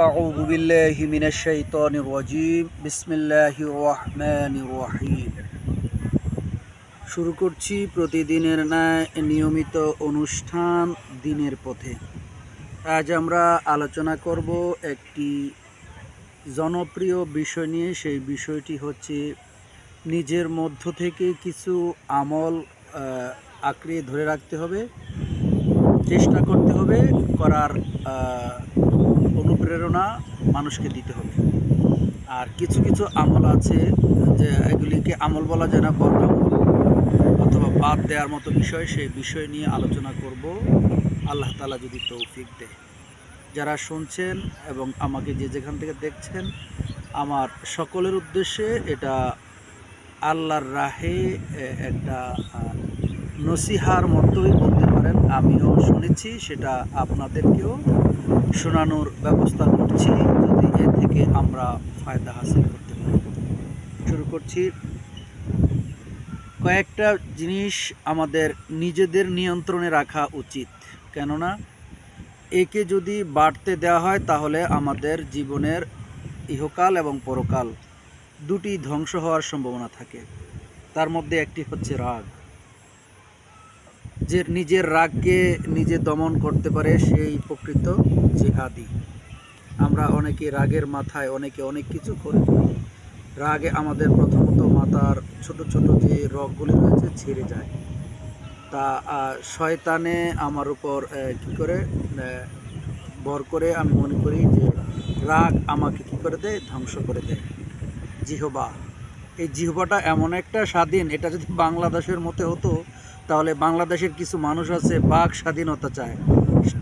أعوذ بالله من الشيطان الرجيم بسم الله الرحمن الرحيم। শুরু করছি প্রতিদিনের ন্যায় নিয়মিত অনুষ্ঠান দিনের পথে। আজ আমরা আলোচনা করব একটি জনপ্রিয় বিষয় নিয়ে। সেই বিষয়টি হচ্ছে নিজের মধ্য থেকে কিছু আমল আঁকড়ে ধরে রাখতে হবে, চেষ্টা করতে হবে, করার অনুপ্রেরণা মানুষকে দিতে হবে। আর কিছু কিছু আমল আছে যে এগুলিকে আমল বলা যায় না, বদ আমল অথবা বাদ দেওয়ার মতো বিষয়। সেই বিষয় নিয়ে আলোচনা করব, আল্লাহ তাআলা যদি তৌফিক দেয়। যারা শুনছেন এবং আমাকে যে যেখান থেকে দেখছেন, আমার সকলের উদ্দেশ্যে এটা আল্লাহর রাহে একটা নসিহার মতোই বলতে পারেন। আমিও শুনেছি, সেটা আপনাদেরকেও শোনানোর ব্যবস্থা করছি, যদি এ থেকে আমরা ফায়দা হাসিল করতে পারি। শুরু করছি। কয়েকটা জিনিস আমাদের নিজেদের নিয়ন্ত্রণে রাখা উচিত, কেননা একে যদি বাড়তে দেওয়া হয় তাহলে আমাদের জীবনের ইহকাল এবং পরকাল দুটি ধ্বংস হওয়ার সম্ভাবনা থাকে। তার মধ্যে একটি হচ্ছে রাগ। যে নিজের রাগকে নিজে দমন করতে পারে সেই প্রকৃত জিহাদি। আমরা অনেকে রাগের মাথায় অনেক কিছু করে ফেলি। রাগে আমাদের প্রথমত মাথার ছোট ছোট যে রগগুলি রয়েছে ছিঁড়ে যায়। তা শয়তানে আমার উপর কী করে ভর করে, আমি মনে করি যে রাগ আমাকে কী করে দেয়, ধ্বংস করে দেয়। জিহবা, এই জিহবাটা এমন একটা স্বাধীন, এটা যদি বাংলাদেশের মতো হতো তাহলে বাংলাদেশের কিছু মানুষ আছে বাক স্বাধীনতা চায়।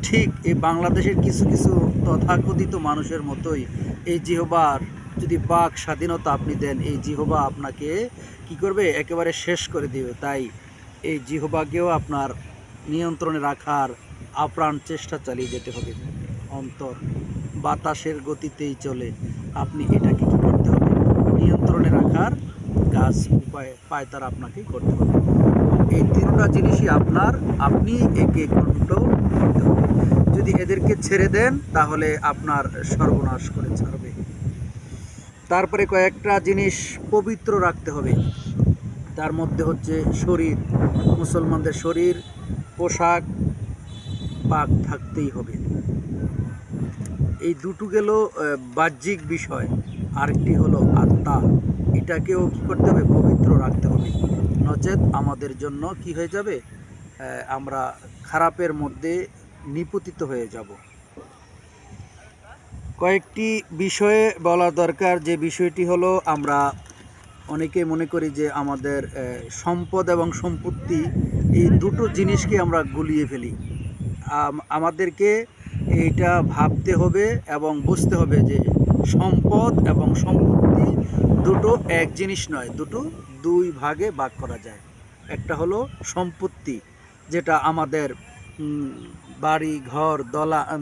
ঠিক এই বাংলাদেশের কিছু কিছু তথাকথিত মানুষের মতোই এই জিহবার যদি বাক স্বাধীনতা আপনি দেন, এই জিহবা আপনাকে কি করবে, একেবারে শেষ করে দিবে। তাই এই জিহবাকেও আপনার নিয়ন্ত্রণে রাখার আপ্রাণ চেষ্টা চালিয়ে যেতে হবে। অন্তর বাতাসের গতিতেই চলে, আপনি এটাকে কী করতে হবে, নিয়ন্ত্রণে রাখার কাজ পায় তারা আপনাকেই করতে হবে। এই তিনটা জিনিসই আপনি একে কন্ট্রোল করতে হবে। যদি এদেরকে ছেড়ে দেন তাহলে আপনার সর্বনাশ করে ছাড়বে। তারপরে কয়েকটা জিনিস পবিত্র রাখতে হবে। তার মধ্যে হচ্ছে শরীর। মুসলমানদের শরীর, পোশাক পাক থাকতেই হবে। এই দুটো গেল বাহ্যিক বিষয়। আরেকটি হলো আত্মা, এটাকেও কী করতে হবে, পবিত্র রাখতে হবে। নচেত আমাদের জন্য কি হয়ে যাবে, আমরা খারাপের মধ্যে নিপতিত হয়ে যাব। কয়েকটি বিষয়ে বলা দরকার। যে বিষয়টি হলো, আমরা অনেকে মনে করি যে আমাদের সম্পদ এবং সম্পত্তি, এই দুটো জিনিসকে আমরা গুলিয়ে ফেলি। আমাদেরকে এইটা ভাবতে হবে এবং বুঝতে হবে যে সম্পদ এবং সম্পত্তি দুটো এক জিনিস নয়, দুটো দুই ভাগে ভাগ করা যায়। একটা হলো সম্পত্তি, যেটা আমাদের বাড়ি ঘর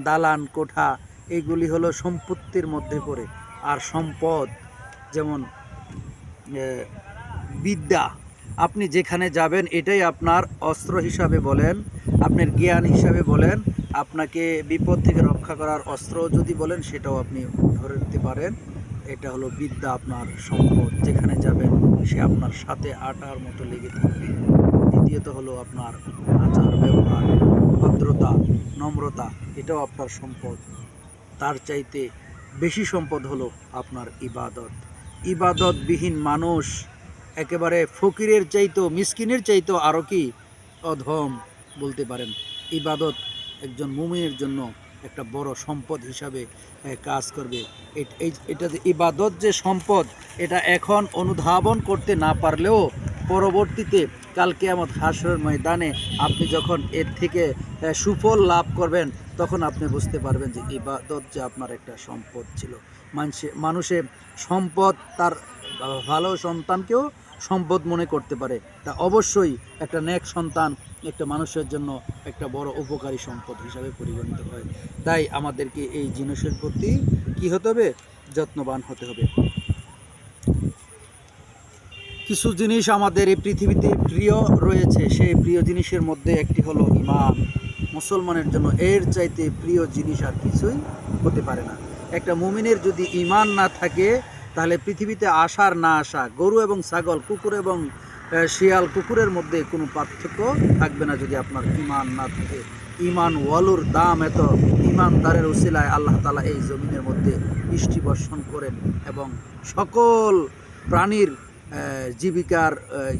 দালান কোঠা, এইগুলি হলো সম্পত্তির মধ্যে পড়ে। আর সম্পদ যেমন বিদ্যা, আপনি যেখানে যাবেন এটাই আপনার অস্ত্র হিসাবে বলেন, আপনার জ্ঞান হিসাবে বলেন, আপনাকে বিপদ থেকে রক্ষা করার অস্ত্র যদি বলেন, সেটাও আপনি ধরে নিতে পারেন। এটা হলো বিদ্যা, আপনার সম্পদ। যেখানে যাবেন সে আপনার সাথে আটার মতো লেগে থাকবে। দ্বিতীয়ত হলো আপনার আচার ব্যবহার, ভদ্রতা, নম্রতা, এটাও আপনার সম্পদ। তার চাইতে বেশি সম্পদ হলো আপনার ইবাদত। ইবাদতবিহীন মানুষ একেবারে ফকিরের চাইতেও, মিসকিনের চাইতেও আরও কি অধম বলতে পারেন। ইবাদত একজন মুমিনের জন্য একটা বড় সম্পদ হিসাবে কাজ করবে। এটা যে ইবাদত যে সম্পদ, এটা এখন অনুধাবন করতে না পারলেও পরবর্তীতে কাল কিয়ামত হাশরের ময়দানে আপনি যখন এর থেকে সুফল লাভ করবেন, তখন আপনি বুঝতে পারবেন যে ইবাদত যে আপনার একটা সম্পদ ছিল। মানুষে সম্পদ, তার ভালো সন্তানকেও সম্পদ মনে করতে পারে। তা অবশ্যই একটা নেক সন্তান একটা মানুষের জন্য একটা বড় উপকারী সম্পদ হিসাবে পরিগণিত হয়। তাই আমাদেরকে এই জিনিসের প্রতি কী হতে হবে, যত্নবান হতে হবে। কিছু জিনিস আমাদের এই পৃথিবীতে প্রিয় রয়েছে, সেই প্রিয় জিনিসের মধ্যে একটি হলো ঈমান। মুসলমানের জন্য এর চাইতে প্রিয় জিনিস আর কিছুই হতে পারে না। একটা মুমিনের যদি ঈমান না থাকে তাহলে পৃথিবীতে আসার না আসা, গরু এবং ছাগল, কুকুর এবং শিয়াল কুকুরের মধ্যে কোনো পার্থক্য থাকবে না যদি আপনার ঈমান না থাকে। ঈমান ওয়ালুর দাম এত, ঈমানদারের উসিলায় আল্লাহ তাআলা এই জমিনের মধ্যে বৃষ্টি বর্ষণ করেন এবং সকল প্রাণীর জীবিকার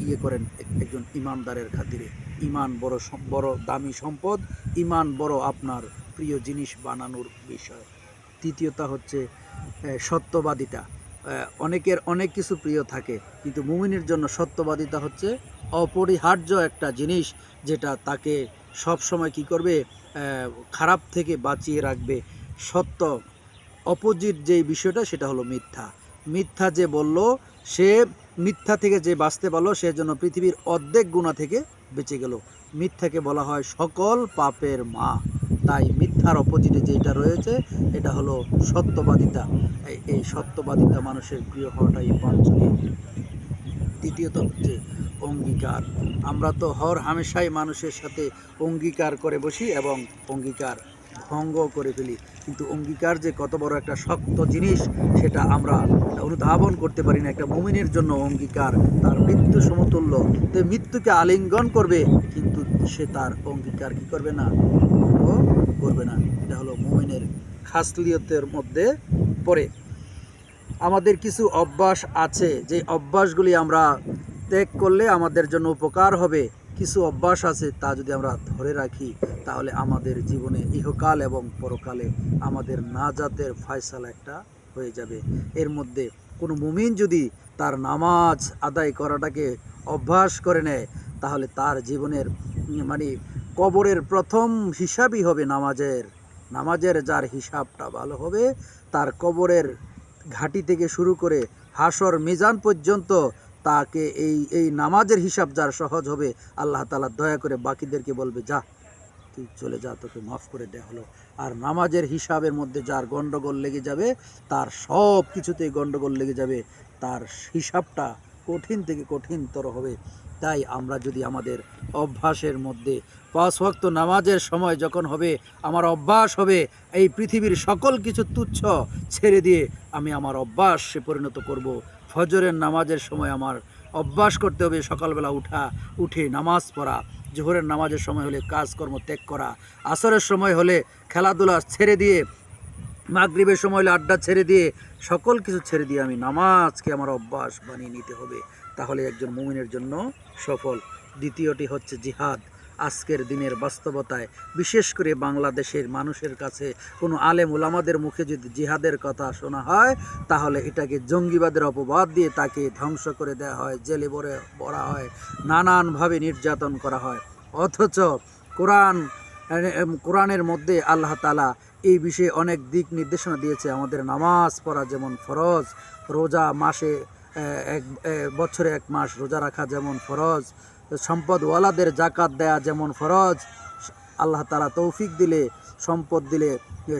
ইয়ে করেন একজন ঈমানদারের খাতিরে। ঈমান বড় বড় দামি সম্পদ, ঈমান বড় আপনার প্রিয় জিনিস বানানোর বিষয়। তৃতীয়তা হচ্ছে সত্যবাদিতা। অনেকের অনেক কিছু প্রিয় থাকে, কিন্তু মুমিনের জন্য সত্যবাদিতা হচ্ছে অপরিহার্য একটা জিনিস, যেটা তাকে সব সময় কি করবে, খারাপ থেকে বাঁচিয়ে রাখবে। সত্য অপোজিট যেই বিষয়টা সেটা হলো মিথ্যা। মিথ্যা যে বলল, সে মিথ্যা থেকে যে বাঁচতে পারলো সে জন্য পৃথিবীর অর্ধেক গুণা থেকে বেঁচে গেল। মিথ্যাকে বলা হয় সকল পাপের মা। তাই মিথ্যার অপোজিটে যেটা রয়েছে এটা হলো সত্যবাদিতা। এই সত্যবাদিতা মানুষের প্রিয় হওয়াটাই বাঞ্ছনীয়। তৃতীয়ত হচ্ছে অঙ্গীকার। আমরা তো হর হামেশাই মানুষের সাথে অঙ্গীকার করে বসি এবং অঙ্গীকার ভঙ্গ করে ফেলি, কিন্তু অঙ্গীকার যে কত বড় একটা শক্ত জিনিস সেটা আমরা অনুধাবন করতে পারি না। একটা মুমিনের জন্য অঙ্গীকার তার মৃত্যু সমতুল্য। তো মৃত্যুকে আলিঙ্গন করবে, কিন্তু সে তার অঙ্গীকার কি করবে না, ভঙ্গ করবে না। এটা হলো মুমিনের খাসলিয়তের মধ্যে পড়ে। আমাদের কিছু অভ্যাস আছে, যে অভ্যাসগুলি আমরা ত্যাগ করলে আমাদের জন্য উপকার হবে। কিছু অভ্যাস আছে, তা যদি আমরা ধরে রাখি তাহলে আমাদের জীবনে ইহকাল এবং পরকালে আমাদের নাজাতের ফয়সালা একটা হয়ে যাবে। এর মধ্যে কোনো মুমিন যদি তার নামাজ আদায় করাটাকে অভ্যাস করে নেয়, তাহলে তার জীবনের মানে কবরের প্রথম হিসাবই হবে নামাজের যার হিসাবটা ভালো হবে, তার কবরের ঘাটি থেকে শুরু করে হাসর মিজান পর্যন্ত তাকে এই নামাজের হিসাব যার সহজ হবে, আল্লাহ তাআলা দয়া করে বাকিদেরকে বলবে, যা তুই চলে যা, তোকে মাফ করে দেওয়া হলো। আর নামাজের হিসাবের মধ্যে যার গন্ডগোল লেগে যাবে, তার সব কিছুতেই গন্ডগোল লেগে যাবে, তার হিসাবটা কঠিন থেকে কঠিনতর হবে। তাই আমরা যদি আমাদের অভ্যাসের মধ্যে 5 ওয়াক্ত নামাজের সময় যখন হবে, আমার অভ্যাস হবে এই পৃথিবীর সকল কিছু তুচ্ছ ছেড়ে দিয়ে আমি আমার অভ্যাসে পরিণত করব। ফজরের নামাজের সময় আমার অভ্যাস করতে হবে সকালবেলা উঠে নামাজ পড়া, জোহরের নামাজের সময় হলে কাজকর্ম ত্যাগ করা, আসরের সময় হলে খেলাধুলা ছেড়ে দিয়ে, মাগরিবের সময় হলে আড্ডা ছেড়ে দিয়ে, সকল কিছু ছেড়ে দিয়ে আমি নামাজকে আমার অভ্যাস বানিয়ে নিতে হবে। তাহলে একজন মুমিনের জন্য সফল। দ্বিতীয়টি হচ্ছে জিহাদ। আজকের দিনের বাস্তবতায় বিশেষ করে বাংলাদেশের মানুষের কাছে কোনো আলেম ওলামাদের মুখে যদি জিহাদের কথা শোনা হয়, তাহলে এটাকে জঙ্গিবাদের অপবাদ দিয়ে তাকে ধ্বংস করে দেওয়া হয়, জেলে ভরা হয়, নানানভাবে নির্যাতন করা হয়। অথচ কোরআনের মধ্যে আল্লাহ তাআলা এই বিষয়ে অনেক দিক নির্দেশনা দিয়েছে। আমাদের নামাজ পড়া যেমন ফরজ, রোজা মাসে বছরে 1 মাস রোজা রাখা যেমন ফরজ, সম্পদওয়ালাদের জাকাত দেয়া যেমন ফরজ, আল্লাহ তাআলা তৌফিক দিলে, সম্পদ দিলে,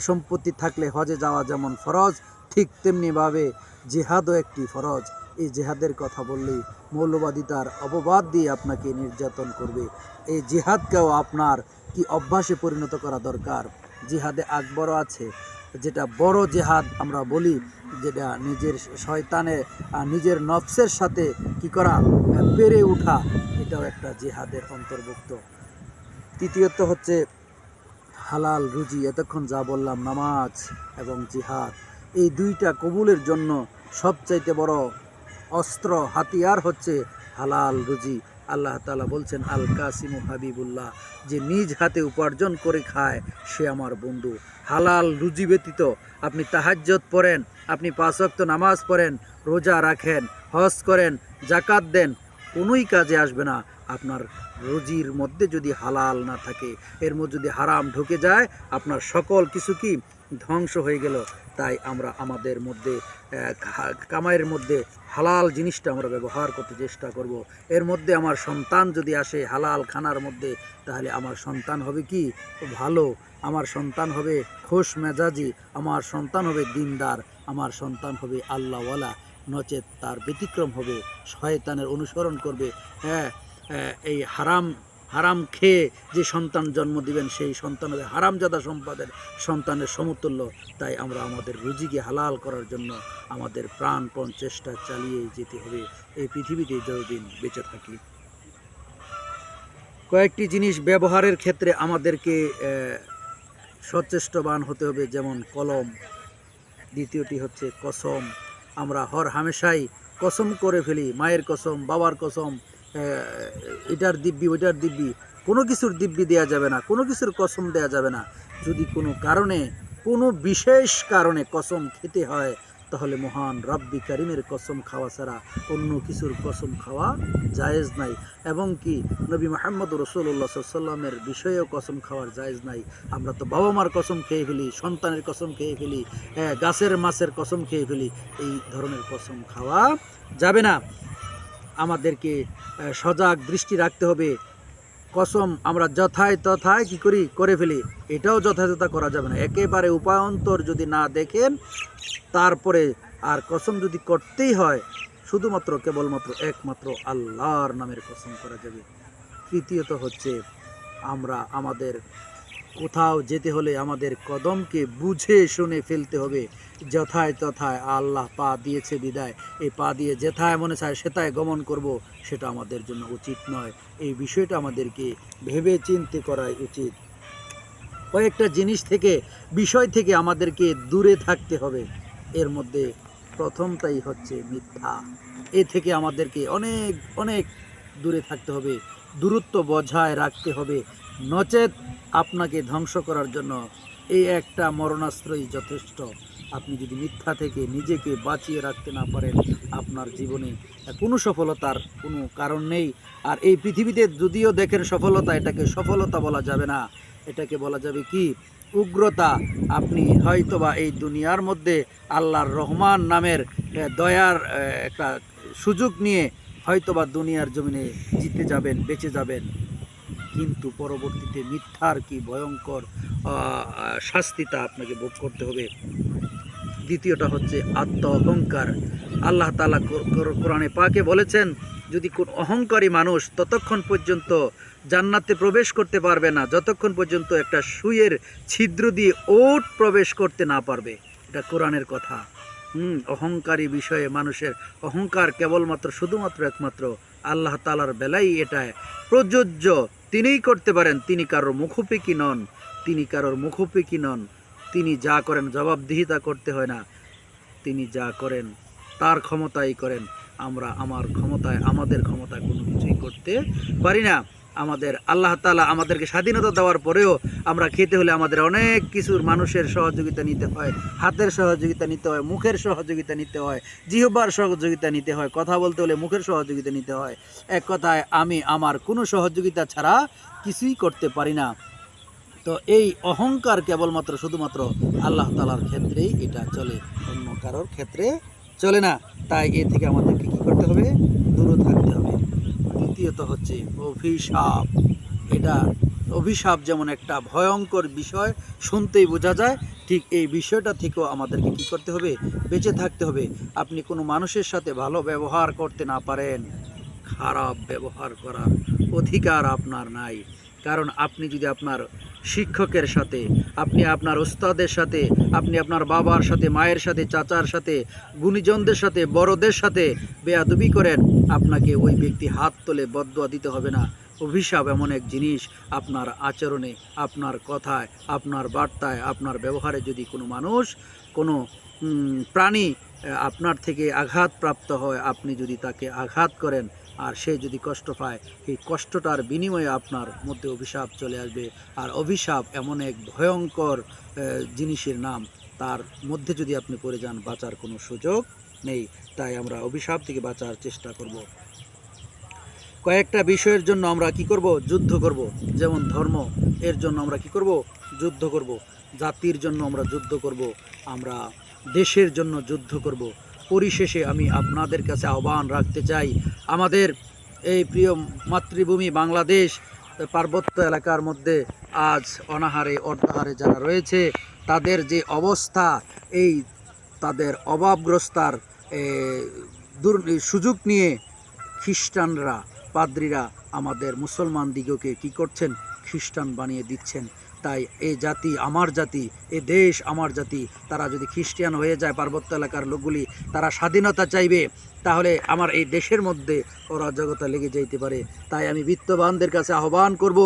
সম্পত্তি থাকলে হজে যাওয়া যেমন ফরজ, ঠিক তেমনিভাবে জিহাদও একটি ফরজ। এই জিহাদের কথা বললেই মৌলবাদিতার অপবাদ দিয়ে আপনাকে নির্যাতন করবে। এই জিহাদকেও আপনার কি অভ্যাসে পরিণত করা দরকার। জিহাদে আকবরও আছে, যেটা বড় জিহাদ আমরা বলি, যেটা নিজের শয়তানে নিজের নফসের সাথে কি করা, পেরে ওঠা, এটাও একটা জিহাদের অন্তর্ভুক্ত। তৃতীয়ত হচ্ছে হালাল রুজি। এতক্ষণ যা বললাম, নামাজ এবং জিহাদ, এই দুইটা কবুলের জন্য সবচাইতে বড় অস্ত্র হাতিয়ার হচ্ছে হালাল রুজি। আল্লাহ তাআলা বলছেন, আল কাসিমু হাবিবুল্লাহ, যে নিজ হাতে উপার্জন করে খায় সে আমার বন্ধু। হালাল রুজি ব্যতীত আপনি তাহাজ্জুদ পড়েন, আপনি 5 ওয়াক্ত নামাজ পড়েন, রোজা রাখেন, হজ করেন, জাকাত দেন, কোনোই কাজে আসবে না। আপনার রুজির মধ্যে যদি হালাল না থাকে, এর মধ্যে যদি হারাম ঢুকে যায়, আপনার সকল কিছু কি ধ্বংস হয়ে গেল। তাই আমরা আমাদের মধ্যে কামাইয়ের মধ্যে হালাল জিনিসটা আমরা ব্যবহার করতে চেষ্টা করব। এর মধ্যে আমার সন্তান যদি আসে হালাল খানার মধ্যে, তাহলে আমার সন্তান হবে কি ভালো, আমার সন্তান হবে খোশ মেজাজি, আমার সন্তান হবে দিনদার, আমার সন্তান হবে আল্লাহওয়ালা। নচেত তার ব্যতিক্রম হবে, শয়তানের অনুসরণ করবে। এই হারাম খেয়ে যে সন্তান জন্ম দিবেন সেই সন্তান হবে হারামজাদা সম্পদের সন্তানের সমতুল্য। তাই আমরা আমাদের রুজিকে হালাল করার জন্য আমাদের প্রাণপণ চেষ্টা চালিয়ে যেতে হবে এই পৃথিবীতে যতদিন বেঁচে থাকি। কয়েকটি জিনিস ব্যবহারের ক্ষেত্রে আমাদেরকে সচেষ্টবান হতে হবে, যেমন কলম। দ্বিতীয়টি হচ্ছে কসম। আমরা হর হামেশাই কসম করে ফেলি, মায়ের কসম, বাবার কসম, এটার দিব্যি ওইটার দিব্যি। কোনো কিছুর দিব্যি দেওয়া যাবে না, কোনো কিছুর কসম দেওয়া যাবে না। যদি কোনো কারণে, কোনো বিশেষ কারণে কসম খেতে হয়, তাহলে মহান রাব্বি কারিমের কসম খাওয়া ছাড়া অন্য কিছুর কসম খাওয়া জায়েজ নাই। এবং কি নবী মুহাম্মদ রাসূলুল্লাহ সাল্লাল্লাহু আলাইহি ওয়াসাল্লামের বিষয়েও কসম খাওয়ার জায়েজ নাই। আমরা তো বাবা মার কসম খেয়ে ফেলি, সন্তানের কসম খেয়ে ফেলি, গাছের মাছের কসম খেয়ে ফেলি। এই ধরনের কসম খাওয়া যাবে না। আমাদেরকে সজাগ দৃষ্টি রাখতে হবে। কসম আমরা যথায় তথায় কী করি, করে ফেলি, এটাও যথাযথ করা যাবে না। একেবারে উপায়ন্তর যদি না দেখেন, তারপরে আর কসম যদি করতেই হয়, শুধুমাত্র কেবলমাত্র একমাত্র আল্লাহর নামের কসম করা যাবে। তৃতীয়ত হচ্ছে আমরা আমাদের কোথাও যেতে হলে আমাদের কদমকে বুঝে শুনে ফেলতে হবে। যথায় তথায় আল্লাহ পা দিয়েছে বিদায়, এই পা দিয়ে যেথায় মনে চায় সেটায় গমন করব, সেটা আমাদের জন্য উচিত নয়। এই বিষয়টা আমাদেরকে ভেবে চিন্তে করাই উচিত। কয়েকটা জিনিস থেকে, বিষয় থেকে আমাদেরকে দূরে থাকতে হবে। এর মধ্যে প্রথমটাই হচ্ছে মিথ্যা। এ থেকে আমাদেরকে অনেক অনেক দূরে থাকতে হবে, দূরত্ব বজায় রাখতে হবে। নচেত আপনাকে ধ্বংস করার জন্য এই একটা মরণাস্ত্রই যথেষ্ট। আপনি যদি মিথ্যা থেকে নিজেকে বাঁচিয়ে রাখতে না পারেন, আপনার জীবনে কোনো সফলতার কোনো কারণ নেই। আর এই পৃথিবীতে যদিও দেখেন সফলতা, এটাকে সফলতা বলা যাবে না, এটাকে বলা যাবে কি, উগ্রতা। আপনি হয়তোবা এই দুনিয়ার মধ্যে আল্লাহর রহমান নামের দয়ার একটা সুযোগ নিয়ে হয়তোবা দুনিয়ার জমিনে জিতে যাবেন, বেঁচে যাবেন, কিন্তু পরবর্তীতে মিথ্যার কি ভয়ঙ্কর শাস্তিটা আপনাকে ভোগ করতে হবে। দ্বিতীয়টা হচ্ছে আত্ম অহংকার। আল্লাহ তাআলা কোরআনে পাকে বলেছেন, যদি কোন অহংকারী মানুষ ততক্ষণ পর্যন্ত জান্নাতে প্রবেশ করতে পারবে না যতক্ষণ পর্যন্ত একটা সুইয়ের ছিদ্র দিয়ে ওট প্রবেশ করতে না পারবে। এটা কোরআনের কথা। অহংকারী বিষয়ে মানুষের অহংকার কেবলমাত্র শুধুমাত্র একমাত্র আল্লাহ তাআলার বেলায় এটা প্রযোজ্য। তিনিই করতে পারেন, তিনি কারোর মুখোপেক্ষী নন, তিনি কারোর মুখোপেক্ষী নন। তিনি যা করেন জবাবদিহিতা করতে হয় না, তিনি যা করেন তার ক্ষমতাই করেন। আমরা আমাদের ক্ষমতায় কোনো কিছুই করতে পারি না। আমাদের আল্লাহ তাআলা আমাদেরকে স্বাধীনতা দেওয়ার পরেও আমরা খেতে হলে আমাদের অনেক কিছুর মানুষের সহযোগিতা নিতে হয়, হাতের সহযোগিতা নিতে হয়, মুখের সহযোগিতা নিতে হয়, জিহ্বার সহযোগিতা নিতে হয়, কথা বলতে হলে মুখের সহযোগিতা নিতে হয়। এক কথায় আমি আমার কোনো সহযোগিতা ছাড়া কিছুই করতে পারি না। তো এই অহংকার কেবলমাত্র শুধুমাত্র আল্লাহ তাআলার ক্ষেত্রেই এটা চলে, অন্য কারোর ক্ষেত্রে চলে না। তাই এ থেকে আমাদেরকে কী করতে হবে, দূরে থাকতে হবে। তৃতীয়ত হচ্ছে অভিশাপ। এটা অভিশাপ যেমন একটা ভয়ঙ্কর বিষয়, শুনতেই বোঝা যায়, ঠিক এই বিষয়টা থেকেও আমাদেরকে কী করতে হবে, বেঁচে থাকতে হবে। আপনি কোনো মানুষের সাথে ভালো ব্যবহার করতে না পারেন, খারাপ ব্যবহার করার অধিকার আপনার নাই। কারণ আপনি যদি আপনার শিক্ষকের সাথে, আপনি আপনার ওস্তাদের সাথে, আপনি আপনার বাবার সাথে, মায়ের সাথে, চাচার সাথে, গুণীজনদের সাথে, বড়দের সাথে বেয়াদবি করেন, আপনাকে ওই ব্যক্তি হাত তোলে বদদোয়া দিতে হবে না। অভিশাপ এমন এক জিনিস, আপনার আচরণে, আপনার কথায়, আপনার বার্তায়, আপনার ব্যবহারে যদি কোনো মানুষ, কোনো প্রাণী আপনার থেকে আঘাতপ্রাপ্ত হয়, আপনি যদি তাকে আঘাত করেন আর সে যদি কষ্ট পায়, এই কষ্টটার বিনিময়ে আপনার মধ্যে অভিশাপ চলে আসবে। আর অভিশাপ এমন এক ভয়ঙ্কর জিনিসের নাম, তার মধ্যে যদি আপনি পড়ে যান, বাঁচার কোনো সুযোগ নেই। তাই আমরা অভিশাপ থেকে বাঁচার চেষ্টা করব। কয়েকটা বিষয়ের জন্য আমরা কি করব, যুদ্ধ করব। যেমন ধর্ম, এর জন্য আমরা কি করব, যুদ্ধ করব। জাতির জন্য আমরা যুদ্ধ করব, আমরা দেশের জন্য যুদ্ধ করব। পরিশেষে আমি আপনাদের কাছে আহ্বান রাখতে চাই, আমাদের এই প্রিয় মাতৃভূমি বাংলাদেশ পার্বত্য এলাকার মধ্যে আজ অনাহারে অর্ধাহারে যারা রয়েছে, তাদের যে অবস্থা, এই তাদের অভাবগ্রস্তার সুযোগ নিয়ে খ্রিস্টানরা, পাদ্রীরা আমাদের মুসলমান দিগকে কি করছেন, খ্রিস্টান বানিয়ে দিচ্ছেন। তাই এই জাতি আমার জাতি, এ দেশ আমার জাতি, তারা যদি খ্রিস্টান হয়ে যায় পার্বত্য এলাকার লোকগুলি, তারা স্বাধীনতা চাইবে, তাহলে আমার এই দেশের মধ্যে অরাজকতা লেগে যাইতে পারে। তাই আমি বিত্তবানদের কাছে আহ্বান করব,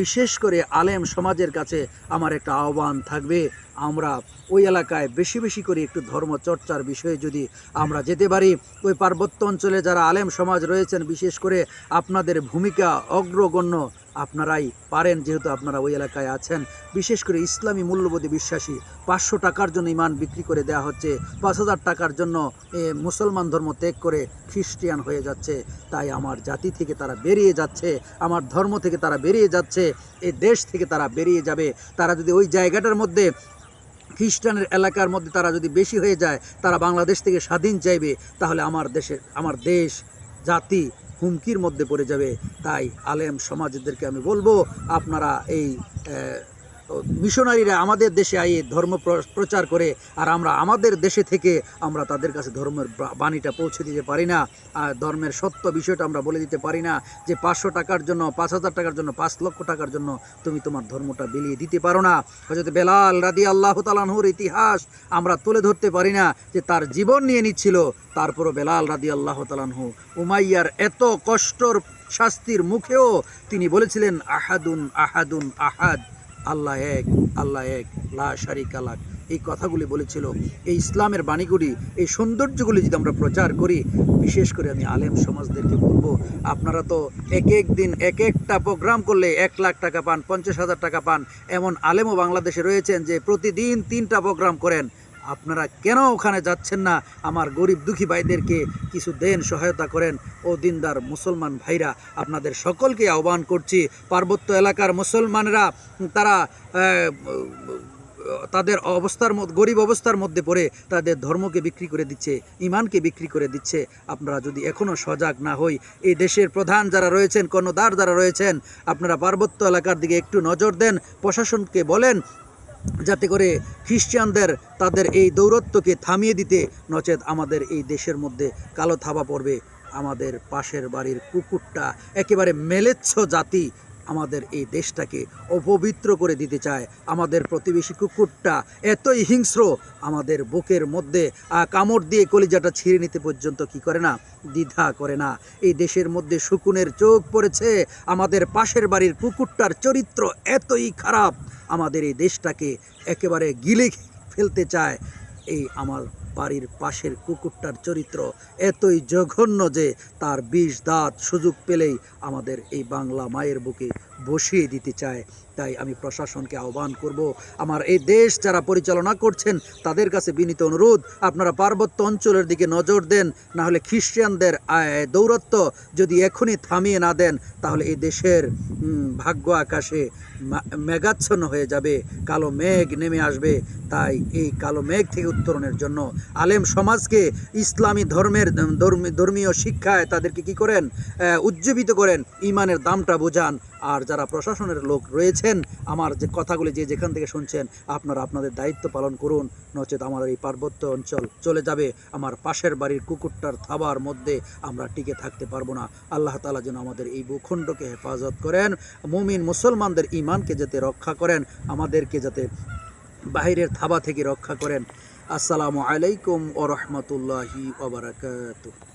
বিশেষ করে আলেম সমাজের কাছে আমার একটা আহ্বান থাকবে, আমরা ওই এলাকায় বেশি বেশি করে একটু ধর্মচর্চার বিষয়ে যদি আমরা যেতে পারি, ওই পার্বত্য অঞ্চলে যারা আলেম সমাজ রয়েছেন, বিশেষ করে আপনাদের ভূমিকা অগ্রগণ্য, আপনারাই পারেন, যেহেতু আপনারা ওই এলাকায় আছেন। বিশেষ করে ইসলামী মূল্যবোধে বিশ্বাসী, 500 টাকার জন্য ইমান বিক্রি করে দেওয়া হচ্ছে, 5000 টাকার জন্য মুসলমান ধর্ম ত্যাগ করে খ্রিস্টিয়ান হয়ে যাচ্ছে। তাই আমার জাতি থেকে তারা বেরিয়ে যাচ্ছে, আমার ধর্ম থেকে তারা বেরিয়ে যাচ্ছে, এই দেশ থেকে তারা বেরিয়ে যাবে। তারা যদি ওই জায়গাটার মধ্যে খ্রিস্টানের এলাকার মধ্যে তারা যদি বেশি হয়ে যায়, তারা বাংলাদেশ থেকে স্বাধীন চাইবে, তাহলে আমার দেশ জাতি হুমকির মধ্যে পড়ে যাবে। তাই আলেম সমাজদেরকে আমি বলবো, আপনারা এই মিশনারিরা আমাদের দেশে আইয়ে ধর্ম প্রচার করে, আর আমরা আমাদের দেশে থেকে আমরা তাদের কাছে ধর্মের বাণীটা পৌঁছে দিতে পারি না, আর ধর্মের সত্য বিষয়টা আমরা বলে দিতে পারি না, যে 500 টাকার জন্য, 5000 টাকার জন্য, 5 লক্ষ টাকার জন্য তুমি তোমার ধর্মটা বিলিয়ে দিতে পারো না। হযরত বেলাল রাদিয়াল্লাহু তাআলা আনহুর ইতিহাস আমরা তুলে ধরতে পারি না, যে তার জীবন নিয়ে নিচ্ছিল, তারপরও বেলাল রাদিয়াল্লাহু তাআলা আনহু উমাইয়ার এত কষ্টর শাস্তির মুখেও তিনি বলেছিলেন, আহাদুন আহাদুন আহাদ, আল্লাহ এক, আল্লাহ এক, লা শারিকা লাহ। এই কথাগুলি বলেছিল। এই ইসলামের বাণীগুলি, এই সৌন্দর্যগুলি যদি আমরা প্রচার করি, বিশেষ করে আমি আলেম সমাজদেরকে বলবো, আপনারা তো এক এক দিন এক একটা প্রোগ্রাম করলে 1 লাখ টাকা পান, 50,000 টাকা পান, এমন আলেমও বাংলাদেশে রয়েছেন যে প্রতিদিন 3টা প্রোগ্রাম করেন। আপনারা কেন ওখানে যাচ্ছেন না? আমার গরিব দুঃখী ভাইদেরকে কিছু দেন, সহায়তা করেন। ও দিনদার মুসলমান ভাইরা, আপনাদের সকলকে আহ্বান করছি, পার্বত্য এলাকার মুসলমানরা তারা তাদের গরিব অবস্থার মধ্যে পড়ে তাদের ধর্মকে বিক্রি করে দিচ্ছে, ইমানকে বিক্রি করে দিচ্ছে। আপনারা যদি এখনও সজাগ না হই, এই দেশের প্রধান যারা রয়েছেন, কর্ণধার যারা রয়েছেন, আপনারা পার্বত্য এলাকার দিকে একটু নজর দেন, প্রশাসনকে বলেন যাতে করে খ্রিস্টানদের তাদের এই দৌরত্বকে থামিয়ে দিতে, নচেত আমাদের এই দেশের মধ্যে কালো থাবা পড়বে। আমাদের পাশের বাড়ির কুকুরটা, একেবারে মেলেচ্ছ জাতি, আমাদের এই দেশটাকে অপবিত্র করে দিতে চায়। আমাদের প্রতিবেশী কুকুরটা এতই হিংস্র, আমাদের বুকের মধ্যে কামড় দিয়ে কলিজাটা ছিঁড়ে নিতে পর্যন্ত কি করে না, দ্বিধা করে না। এই দেশের মধ্যে শকুনের চোখ পড়েছে, আমাদের পাশের বাড়ির কুকুরটার চরিত্র এতই খারাপ, আমাদের এই দেশটাকে একেবারে গিলে ফেলতে চায়। এই আমার বাড়ির পাশের কুকুরটার চরিত্র এতই জঘন্য যে তার 20 দাঁত সুযোগ পেলেই আমাদের এই বাংলা মায়ের বুকে বসিয়ে দিতে চায়। তাই আমি প্রশাসনকে আহ্বান করব, আমার এই দেশ যারা পরিচালনা করছেন তাদের কাছে বিনীত অনুরোধ, আপনারা পার্বত্য অঞ্চলের দিকে নজর দেন, না হলে খ্রিস্টানদের দৌরত্ব যদি এখনই থামিয়ে না দেন, তাহলে এই দেশের ভাগ্য আকাশে মেঘাচ্ছন্ন হয়ে যাবে, কালো মেঘ নেমে আসবে। তাই এই কালো মেঘ থেকে উত্তরণের জন্য আলেম সমাজকে ইসলামী ধর্মীয় শিক্ষায় তাদেরকে কি করেন, উজ্জীবিত করেন, ইমানের দামটা বোঝান। আর যারা প্রশাসনের লোক রয়েছেন, আমার যে কথাগুলি যে যেখান থেকে শুনছেন, আপনারা আপনাদের দায়িত্ব পালন করুন, নচেত আমাদের এই পার্বত্য অঞ্চল চলে যাবে আমার পাশের বাড়ির কুকুরটার থাবার মধ্যে, আমরা টিকে থাকতে পারবো না। আল্লাহ তাআলা যেন আমাদের এই ভূখণ্ডকে হেফাজত করেন, মুমিন মুসলমানদের ইমানকে যাতে রক্ষা করেন, আমাদেরকে যাতে বাহিরের থাবা থেকে রক্ষা করেন। আসসালামু আলাইকুম ওয়া রাহমাতুল্লাহি ওয়া বারাকাতুহু।